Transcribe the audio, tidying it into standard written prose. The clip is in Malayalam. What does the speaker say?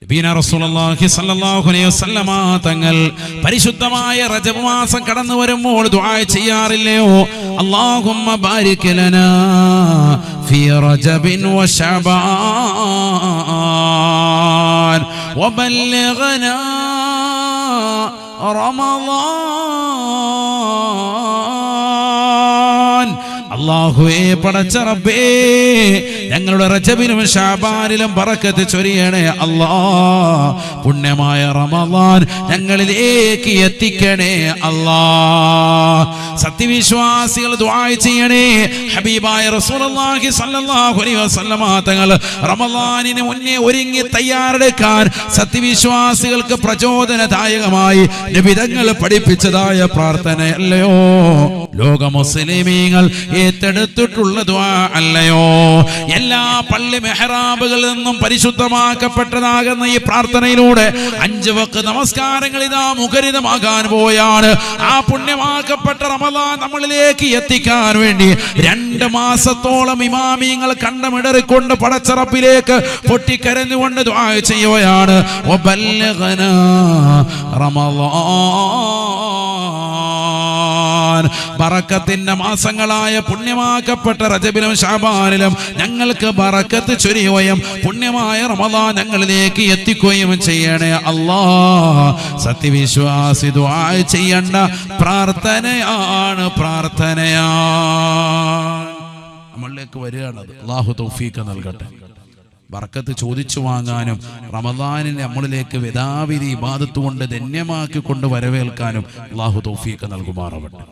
നബിന റസൂലുള്ളാഹി സ്വല്ലല്ലാഹു അലൈഹി വസല്ലമ തങ്ങൾ പരിശുദ്ധമായ റജബ് മാസം കടന്നു വരുമ്പോൾ ദുആ ചെയ്യാറില്ലയോ? അല്ലാഹുമ്മ ബാരിക് ലനാ ഫീ റജബിൻ വ ശഅബാൻ വബല്ലിഗ്നാ റമളാൻ. അല്ലാഹുവേ, പടച്ച റബ്ബേ, ഞങ്ങളുടെ റജബിലും ശഅബാനിലും ബറക്കത്ത് ചൊരിയണേ അല്ലാഹ്. പുണ്യമായ റമളാൻ ഞങ്ങളിലേക്ക് എത്തിക്കണേ അല്ലാഹ്. സത്യവിശ്വാസികൾ ദുആ ചെയ്യണേ. ഹബീബായ റസൂലുള്ളാഹി സ്വല്ലല്ലാഹു അലൈഹി വസല്ലമ തങ്ങൾ റമളാനിന് മുന്നേ ഒരുങ്ങി തയ്യാറെടുക്കാൻ സത്യവിശ്വാസികൾക്ക് പ്രചോദനദായകമായി നബി തങ്ങൾ പഠിപ്പിച്ചതായ പ്രാർത്ഥനയല്ലയോ ലോക മുസ്ലിമീങ്ങൾ ഏറ്റെടുത്തിട്ടുള്ള ദുആ അല്ലയോ? എല്ലാ പള്ളി മെഹ്റാബുകളിൽ നിന്നും പരിശുദ്ധമാക്കപ്പെട്ടതാകുന്ന ഈ പ്രാർത്ഥനയിലൂടെ 5 വഖ്ത് നമസ്കാരങ്ങൾ ഇതാ മുഖരിതമാകാൻ പോയാണ്. ആ പുണ്യമാക്കപ്പെട്ട റമളാൻ നമ്മളിലേക്ക് എത്തിക്കാൻ വേണ്ടി 2 മാസത്തോളം ഇമാമിങ്ങൾ കണ്ടമിടറിക്കൊണ്ട് പടച്ച റബ്ബിലേക്ക് പൊട്ടിക്കരഞ്ഞുകൊണ്ട് ദുആ ചെയ്യുകയാണ്. വബല്ലിഗ്നാ റമളാൻ. ബറക്കത്തിന്റെ മാസങ്ങളായ പുണ്യമാക്കപ്പെട്ട റജബിലും ശഅബാനിലും ഞങ്ങൾക്ക് ബറക്കത്ത് ചൊരിയുകയും പുണ്യമായ റമളാൻ ഞങ്ങളിലേക്ക് എത്തിക്കുകയും ചെയ്യണേ അല്ലാഹ്. സത്യവിശ്വാസി ദുആ ചെയ്യേണ്ട പ്രാർത്ഥനയാണ്. നമ്മളിലേക്ക് വരികയാണത്. അല്ലാഹു തൗഫീഖ് നൽകട്ടെ. ബറക്കത്ത് ചോദിച്ചു വാങ്ങാനും റമളാനിനെ നമ്മളിലേക്ക് വേദാവിധി ഇബാദത്ത് കൊണ്ട് ധന്യമാക്കി കൊണ്ട് വരവേൽക്കാനും അല്ലാഹു തൗഫീഖ് നൽകുമാറാവട്ടെ.